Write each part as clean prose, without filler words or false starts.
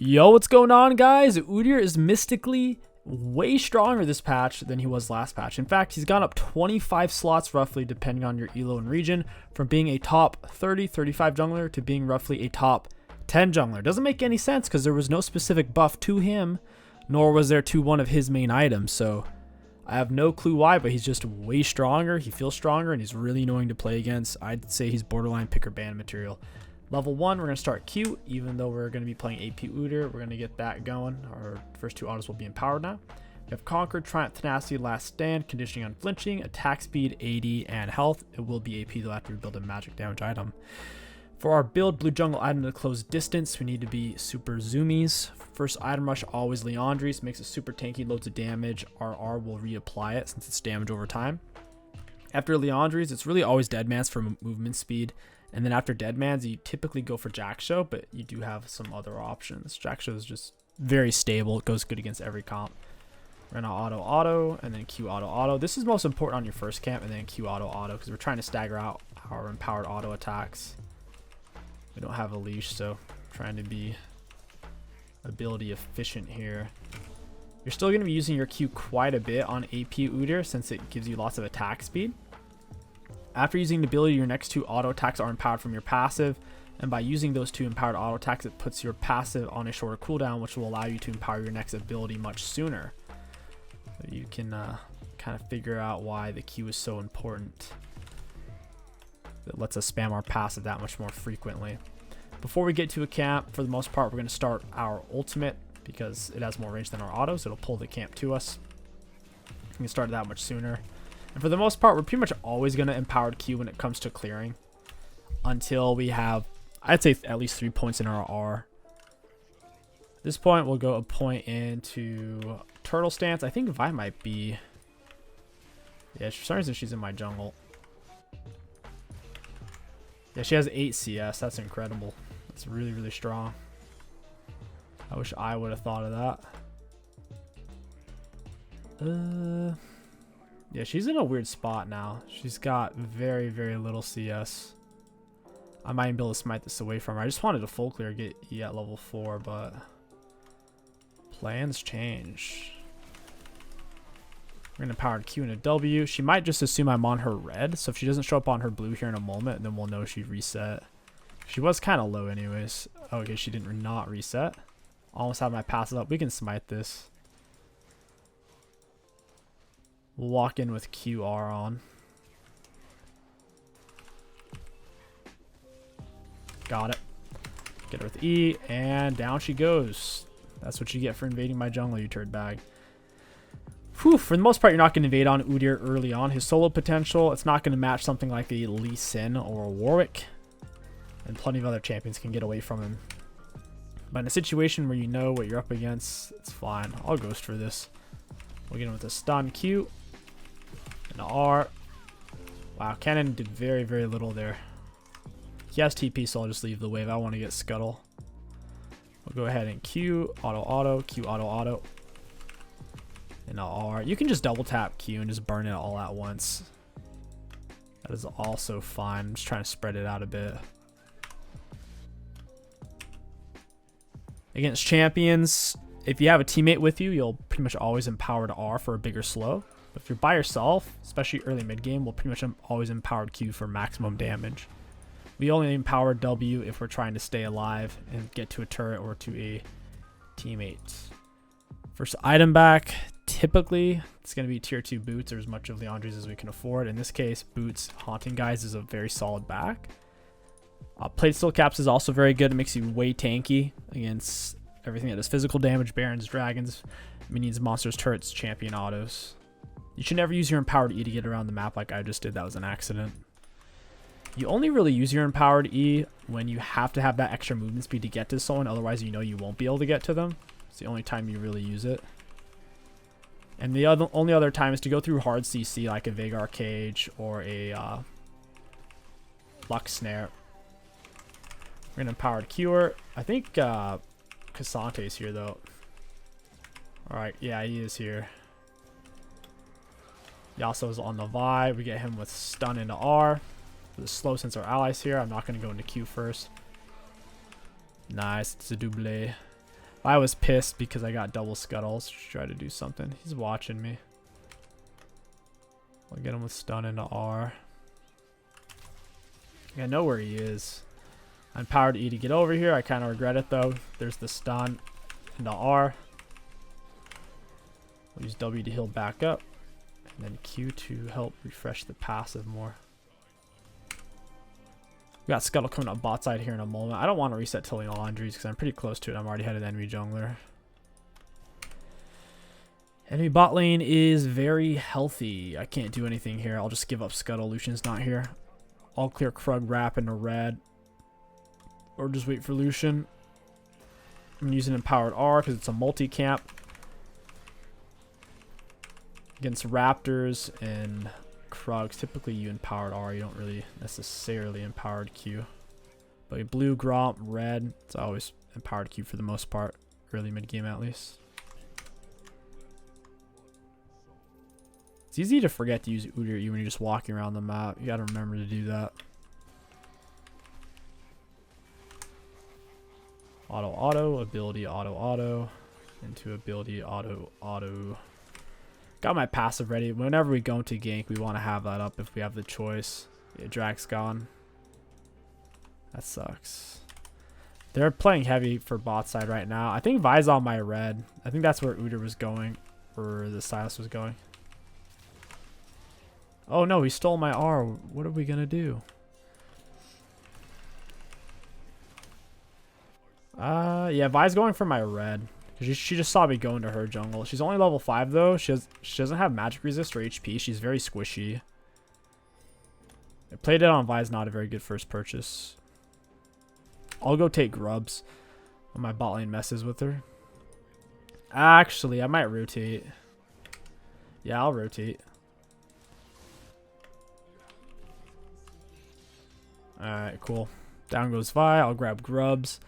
Yo, what's going on, guys? Udyr is mystically way stronger this patch than he was last patch. In fact, he's gone up 25 slots roughly, depending on your elo and region, from being a top 30, 35 jungler to being roughly a top 10 jungler. Doesn't make any sense because there was no specific buff to him, nor was there to one of his main items. So I have no clue why, but he's just way stronger. He feels stronger, and he's really annoying to play against. I'd say he's borderline pick or ban material. Level 1, we're going to start Q, even though we're going to be playing AP Udyr. We're going to get that going. Our first two autos will be empowered now. We have Conquer, Triumph, Tenacity, Last Stand, Conditioning on Flinching, Attack Speed, AD, and Health. It will be AP though after we build a magic damage item. For our build, Blue Jungle item to close distance, we need to be super zoomies. First item rush, always Liandry's. Makes it super tanky, loads of damage. RR will reapply it since it's damage over time. After Liandry's, it's really always Deadman's for movement speed. And then after Deadman's, you typically go for Jackshow, but you do have some other options. Jackshow is just very stable. It goes good against every comp. We're going to auto, and then Q auto. This is most important on your first camp, and then Q auto, because we're trying to stagger out our empowered auto attacks. We don't have a leash, so trying to be ability efficient here. You're still going to be using your Q quite a bit on AP Udyr since it gives you lots of attack speed. After using the ability, your next two auto attacks are empowered from your passive, and by using those two empowered auto attacks, it puts your passive on a shorter cooldown, which will allow you to empower your next ability much sooner. So you can kind of figure out why the Q is so important. It lets us spam our passive that much more frequently. Before we get to a camp, for the most part, we're going to start our ultimate because it has more range than our auto, so it'll pull the camp to us. We can start it that much sooner. And for the most part, we're pretty much always going to empowered Q when it comes to clearing until we have, I'd say, at least 3 points in our R. At this point, we'll go a point into Turtle Stance. I think Vi might be... Yeah, for some reason, she's in my jungle. Yeah, she has 8 CS. That's incredible. That's really, really strong. I wish I would have thought of that. Yeah, she's in a weird spot now. She's got very, very little CS. I might be able to smite this away from her. I just wanted to full clear, get E at level 4, but plans change. We're going to power Q and a W. She might just assume I'm on her red, so if she doesn't show up on her blue here in a moment, then we'll know she reset. She was kind of low anyways. Okay, she didn't not reset. Almost have my passive up. We can smite this. We'll walk in with QR on. Got it. Get her with E, and down she goes. That's what you get for invading my jungle, you turd bag. Whew, for the most part, you're not going to invade on Udyr early on. His solo potential, it's not going to match something like a Lee Sin or a Warwick. And plenty of other champions can get away from him. But in a situation where you know what you're up against, it's fine. I'll ghost for this. We'll get him with a stun Q. And an R. Wow, Cannon did very, very little there. He has TP, so I'll just leave the wave. I want to get Scuttle. We'll go ahead and Q, auto, Q, auto. And an R. You can just double tap Q and just burn it all at once. That is also fine. I'm just trying to spread it out a bit. Against champions, if you have a teammate with you, you'll pretty much always empower to R for a bigger slow. But if you're by yourself, especially early mid game, we'll pretty much always empowered Q for maximum damage. We only empower W if we're trying to stay alive and get to a turret or to a teammate. First item back, typically it's going to be tier 2 boots or as much of Liandry's as we can afford. In this case, boots haunting guys is a very solid back. Plate Steel Caps is also very good. It makes you way tanky against everything that does physical damage, barons, dragons, minions, monsters, turrets, champion autos. You should never use your empowered E to get around the map like I just did. That was an accident. You only really use your empowered E when you have to have that extra movement speed to get to someone. Otherwise, you know you won't be able to get to them. It's the only time you really use it. And the only other time is to go through hard CC like a Vagar Cage or a Lux Snare. We're going to empowered Cure. I think Cassante's here though. Alright, yeah, he is here. Yasuo's on the Vi. We get him with stun into R. For the slow since our allies here. I'm not going to go into Q first. Nice. It's a double. I was pissed because I got double scuttles. Try to do something. He's watching me. I'll get him with stun into R. I know where he is. I'm powered E to get over here. I kind of regret it though. There's the stun into R. We'll use W to heal back up. And then Q to help refresh the passive more. We got Scuttle coming up bot side here in a moment. I don't want to reset till Laundries because I'm pretty close to it. I'm already ahead of the enemy jungler. Enemy bot lane is very healthy. I can't do anything here. I'll just give up Scuttle. Lucian's not here. I'll clear Krug Wrap into red. Or just wait for Lucian. I'm using Empowered R because it's a multi-camp. Against Raptors and Krugs, typically you Empowered R. You don't really necessarily Empowered Q. But blue, Gromp, red, it's always Empowered Q for the most part. Early mid-game at least. It's easy to forget to use Udyr when you're just walking around the map. You gotta remember to do that. Auto, ability, auto, into ability, auto. Got my passive ready. Whenever we go into gank, we want to have that up if we have the choice. Yeah, Drag's gone. That sucks. They're playing heavy for bot side right now. I think Vi's on my red. I think that's where Udyr was going, or the Silas was going. Oh no, he stole my R. What are we gonna do? Yeah, Vi's going for my red. She just saw me go into her jungle. She's only level 5 though. She doesn't have magic resist or HP. She's very squishy. I played it on Vi's, not a very good first purchase. I'll go take Grubs when my bot lane messes with her. Actually, I might rotate. Yeah, I'll rotate. Alright, cool. Down goes Vi. I'll grab Grubs.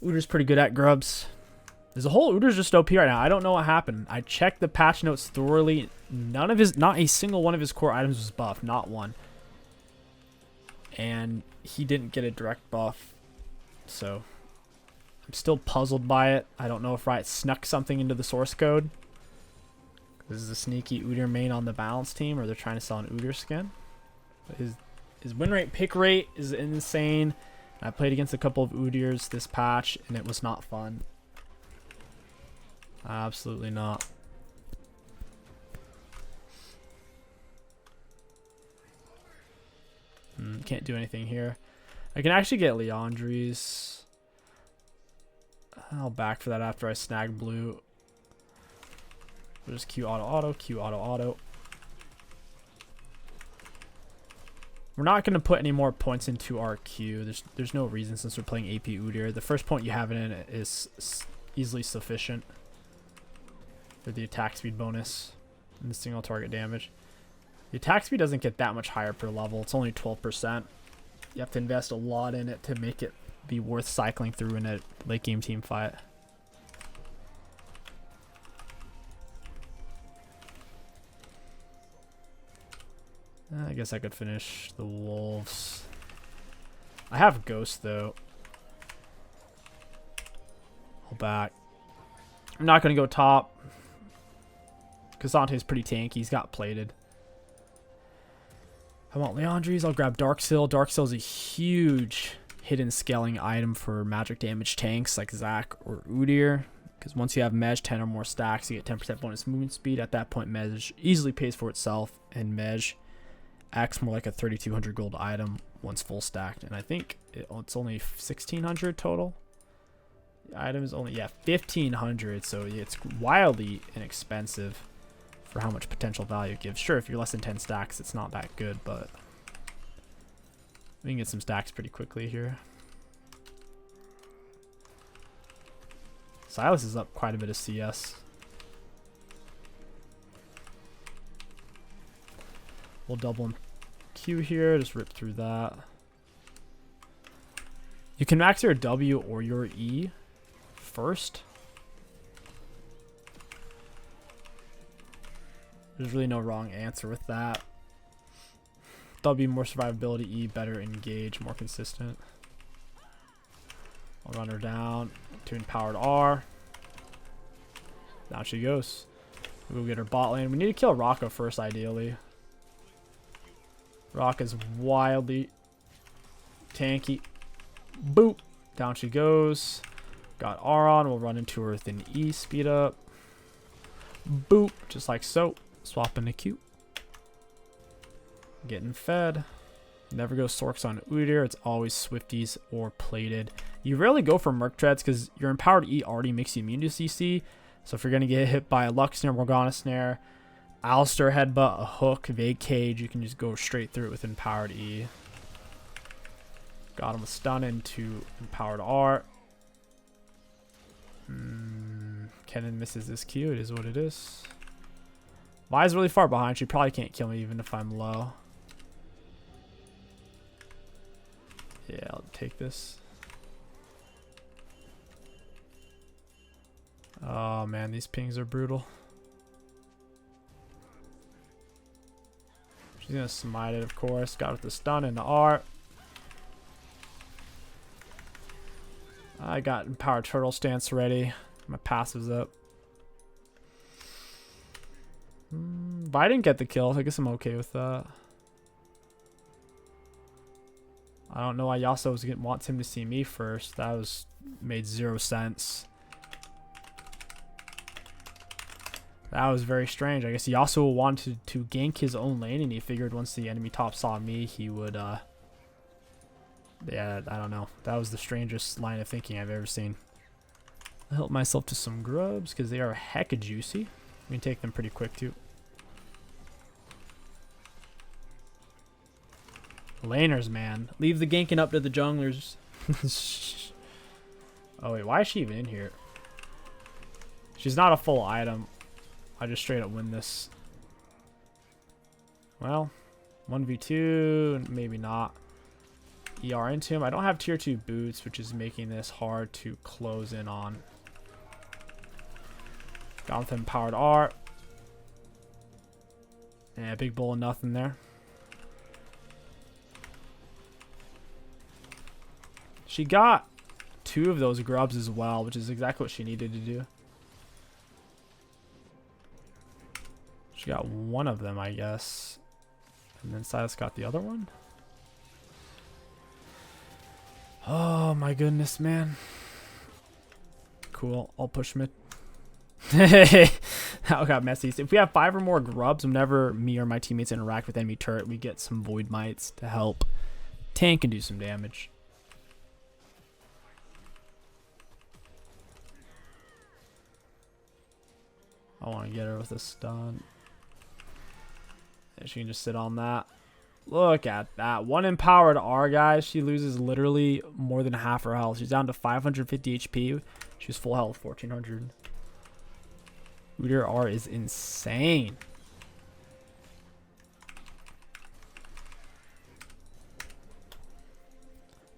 Udyr's pretty good at Grubs. As a whole, Udyr's just OP right now. I don't know what happened. I checked the patch notes thoroughly. Not a single one of his core items was buffed. Not one. And he didn't get a direct buff. So, I'm still puzzled by it. I don't know if Riot snuck something into the source code. This is a sneaky Udyr main on the balance team, or they're trying to sell an Udyr skin. But his win rate, pick rate is insane. I played against a couple of Udyrs this patch, and it was not fun. Absolutely not. Can't do anything here. I can actually get Leandries. I'll back for that after I snag blue. We'll just Q auto, Q auto. We're not going to put any more points into our Q. There's no reason since we're playing AP Udyr. The first point you have it in is easily sufficient for the attack speed bonus and the single target damage. The attack speed doesn't get that much higher per level. It's only 12%. You have to invest a lot in it to make it be worth cycling through in a late game team fight. I guess I could finish the wolves. I have Ghost though. I'll back. I'm not going to go top. Casante's pretty tanky. He's got plated. I want Leandries. I'll grab Darkseal. Darkseal is a huge hidden scaling item for magic damage tanks like Zac or Udyr. Because once you have Mej 10 or more stacks, you get 10% bonus movement speed. At that point, Mej easily pays for itself, and Mej acts more like a 3,200 gold item once full stacked. And I think it's only 1,600 total. The item is only, yeah, 1,500. So it's wildly inexpensive for how much potential value it gives. Sure, if you're less than 10 stacks, it's not that good, but we can get some stacks pretty quickly here. Silas is up quite a bit of CS. We'll double Q here, just rip through that. You can max your W or your E first. There's really no wrong answer with that. W, more survivability. E, better engage, more consistent. I'll run her down to empowered R. Down she goes. We'll get her bot lane. We need to kill Rocco first, ideally. Rock is wildly tanky. Boop. Down she goes. Got R on. We'll run into her with an E. Speed up. Boop. Just like so. Swap into Q. Getting fed. Never go Sorks on Udyr. It's always Swifties or Plated. You rarely go for Merc Treads because your Empowered E already makes you immune to CC. So if you're going to get hit by a Lux Snare, Morgana Snare, Alistair Headbutt, a Hook, Vague Cage, you can just go straight through it with Empowered E. Got him a stun into Empowered R. Kennen misses this Q. It is what it is. Vi's really far behind. She probably can't kill me even if I'm low. Yeah, I'll take this. Oh man, these pings are brutal. She's gonna smite it, of course. Got it with the stun and the R. I got Empowered Turtle Stance ready. My passive's up. But I didn't get the kill. I guess I'm okay with that. I don't know why Yasuo wants him to see me first. That made 0 sense. That was very strange. I guess Yasuo wanted to gank his own lane, and he figured once the enemy top saw me, he would, yeah, I don't know. That was the strangest line of thinking I've ever seen. I'll help myself to some grubs, because they are hecka juicy. We can take them pretty quick, too. Laners, man. Leave the ganking up to the junglers. Oh, wait. Why is she even in here? She's not a full item. I just straight up win this. Well, 1v2. Maybe not. ER into him. I don't have tier 2 boots, which is making this hard to close in on. Got with Empowered R. Yeah, big bull and nothing there. She got 2 of those grubs as well, which is exactly what she needed to do. She got 1 of them, I guess. And then Silas got the other one. Oh my goodness, man. Cool. I'll push mid. That got messy. So if we have 5 or more grubs, whenever me or my teammates interact with enemy turret, we get some void mites to help tank and do some damage. I want to get her with a stun. And she can just sit on that. Look at that. 1 Empowered R, guys. She loses literally more than half her health. She's down to 550 HP. She's full health, 1400. Udyr R is insane.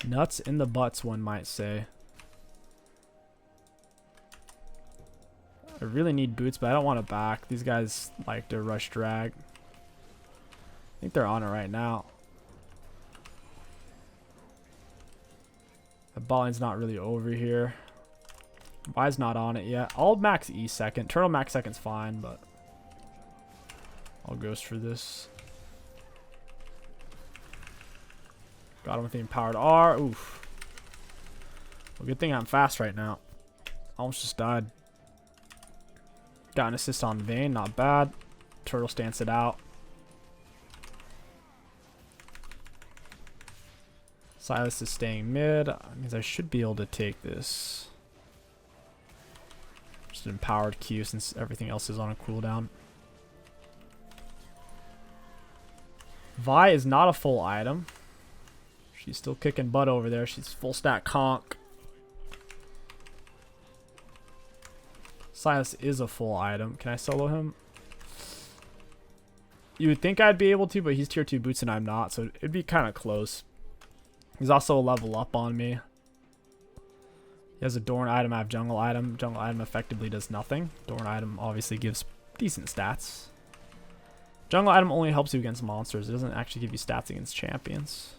Nuts in the butts, one might say. I really need boots, but I don't want to back. These guys like to rush drag. I think they're on it right now. The ball line's not really over here. Y's not on it yet. I'll max E second. Turtle max second's fine, but I'll ghost for this. Got him with the Empowered R. Oof. Well, good thing I'm fast right now. Almost just died. Got an assist on Vayne. Not bad. Turtle stance it out. Silas is staying mid. That means I should be able to take this. Just an Empowered Q since everything else is on a cooldown. Vi is not a full item. She's still kicking butt over there. She's full stack conk. Silas is a full item. Can I solo him? You would think I'd be able to, but he's tier 2 boots and I'm not, so it'd be kind of close. He's also a level up on me. He has a Dorn item, I have jungle item. Jungle item effectively does nothing. Dorn item obviously gives decent stats. Jungle item only helps you against monsters. It doesn't actually give you stats against champions.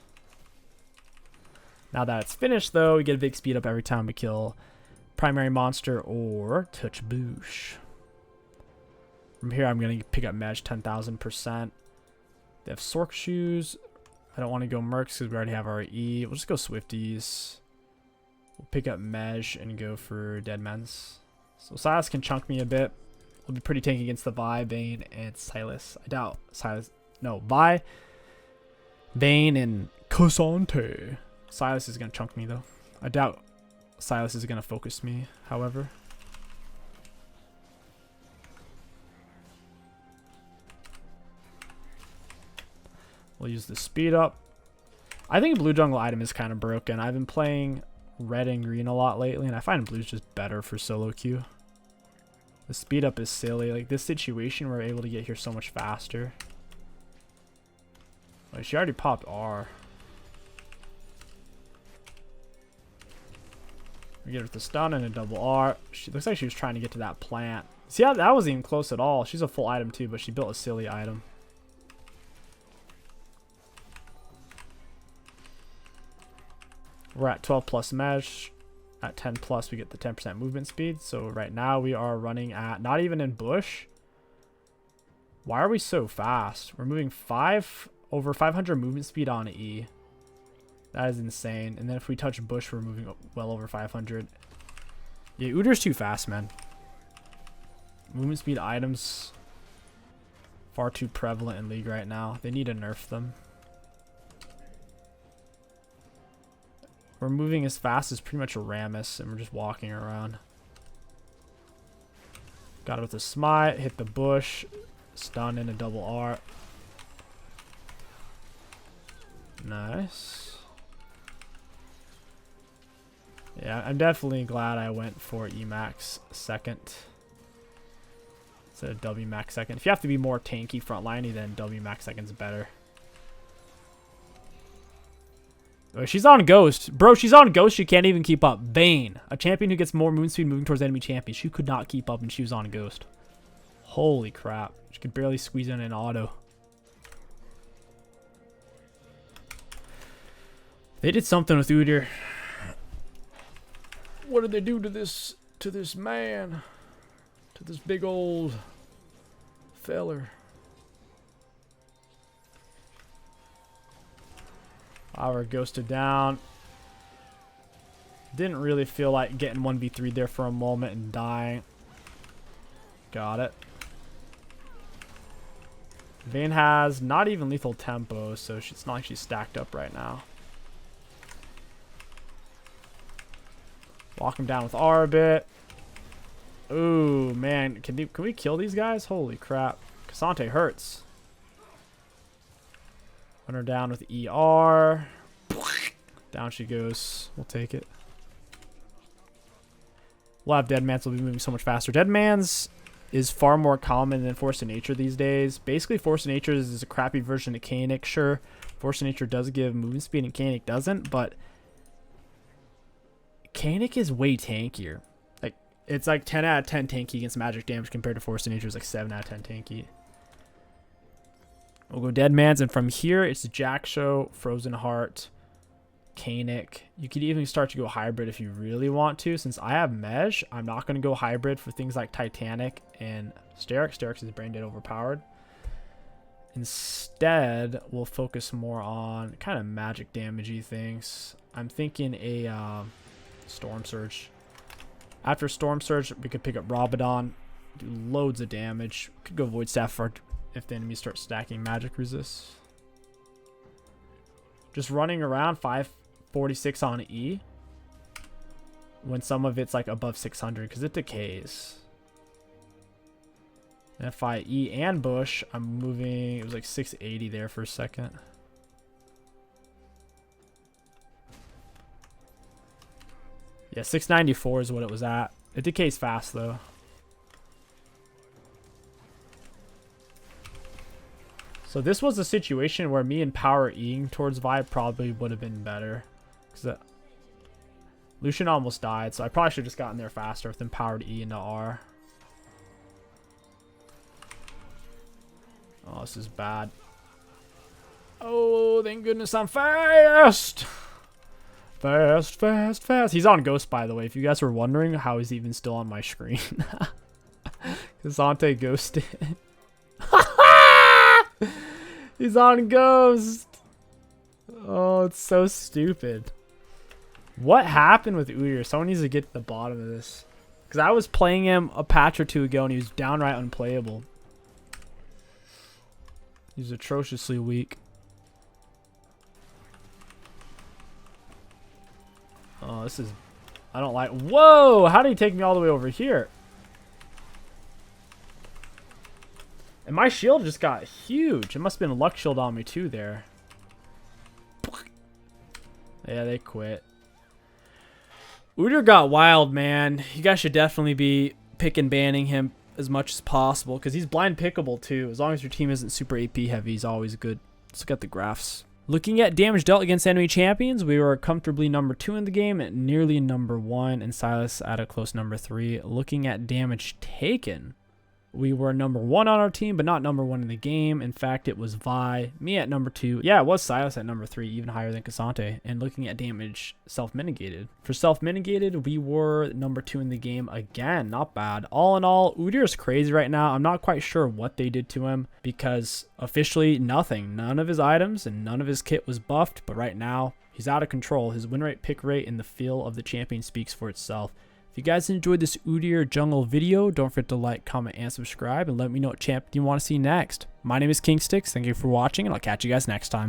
Now that it's finished though, we get a big speed up every time we kill primary monster or touch boosh. From here, I'm going to pick up Mej 10,000%. They have Sork Shoes. I don't want to go Mercs because we already have our E. We'll just go Swifties. We'll pick up Mej and go for Deadman's. So Silas can chunk me a bit. We'll be pretty tanky against the Vi, Bane, and Silas. I doubt Silas. No, Vi, Bane, and Cassante. Silas is going to chunk me, though. I doubt Silas is going to focus me, however. We'll use the speed up. I think blue jungle item is kind of broken. I've been playing red and green a lot lately, and I find blue's just better for solo queue. The speed up is silly. Like this situation, we're able to get here so much faster. Like she already popped R. We get her with the stun and a double R. She looks like she was trying to get to that plant. See how that wasn't even close at all. She's a full item too, but she built a silly item. We're at 12 plus Mej. At 10 plus, we get the 10% movement speed. So right now we are running at, not even in bush. Why are we so fast? We're moving over 500 movement speed on E. That is insane. And then if we touch bush, we're moving well over 500. Yeah, Udyr's too fast, man. Movement speed items far too prevalent in League right now. They need to nerf them. We're moving as fast as pretty much a Rammus, and we're just walking around. Got it with a smite, hit the bush, stun in a double R. Nice. Yeah, I'm definitely glad I went for Emax second instead of W max second. If you have to be more tanky frontliney, then W max second's better. Oh, she's on Ghost. Bro, she's on Ghost. She can't even keep up. Bane, a champion who gets more movement speed moving towards enemy champions. She could not keep up and she was on Ghost. Holy crap. She could barely squeeze in an auto. They did something with Udyr. What did they do to this man? To this big old feller. Our ghosted down. Didn't really feel like getting 1v3 there for a moment and dying. Got it. Vayne has not even lethal tempo, so it's not like she's stacked up right now. Walk him down with R a bit. Ooh, man. Can we kill these guys? Holy crap. Cassante hurts. Run her down with ER. Down she goes. We'll take it. We'll have Deadman's will be moving so much faster. Deadman's is far more common than Force of Nature these days. Basically, Force of Nature is a crappy version of Kanik. Sure, Force of Nature does give movement speed and Kanik doesn't, but Kanik is way tankier. Like, it's like 10 out of 10 tanky against magic damage compared to Force of Nature is like 7 out of 10 tanky. We'll go Deadman's, and from here it's Jack Show, Frozen Heart, Kanik. You could even start to go hybrid if you really want to. Since I have Mej, I'm not going to go hybrid for things like Titanic and Sterix. Sterix is brain dead overpowered. Instead, we'll focus more on kind of magic damagey things. I'm thinking a Storm Surge. After Storm Surge, we could pick up Rabadon, do loads of damage. Could go Void Staff for if the enemy starts stacking magic resists. Just running around 546 on E when some of it's like above 600 because it decays. And if I E and bush, I'm moving. It was like 680 there for a second. Yeah, 694 is what it was at. It decays fast though. So this was a situation where me and power Eing towards Vi probably would have been better. Because Lucian almost died, so I probably should have just gotten there faster with them powered E into R. Oh, this is bad. Oh, thank goodness I'm fast! Fast, fast, fast. He's on Ghost, by the way. If you guys were wondering how he's even still on my screen. Casante ghosted. He's on ghost. Oh, it's so stupid. What happened with Udyr? Someone needs to get to the bottom of this. Because I was playing him a patch or two ago and he was downright unplayable. He's atrociously weak. Oh, this is... I don't like... Whoa! How did he take me all the way over here? And my shield just got huge. It must have been a luck shield on me too there. Yeah, they quit. Udyr got wild, man. You guys should definitely be pick and banning him as much as possible because he's blind pickable too. As long as your team isn't super AP heavy, he's always good. Let's look at the graphs. Looking at damage dealt against enemy champions, we were comfortably number 2 in the game and nearly number 1, and Silas at a close number 3. Looking at damage taken, we were number 1 on our team, but not number 1 in the game. In fact, it was Vi, me at number 2. Yeah, it was Silas at number 3, even higher than Casante. And looking at damage self-mitigated. For self-mitigated, we were number 2 in the game again. Not bad. All in all, Udyr is crazy right now. I'm not quite sure what they did to him because officially nothing. None of his items and none of his kit was buffed, but right now he's out of control. His win rate, pick rate, and the feel of the champion speaks for itself. If you guys enjoyed this Udyr jungle video, don't forget to like, comment, and subscribe, and let me know what champion you want to see next. My name is King Sticks. Thank you for watching, and I'll catch you guys next time.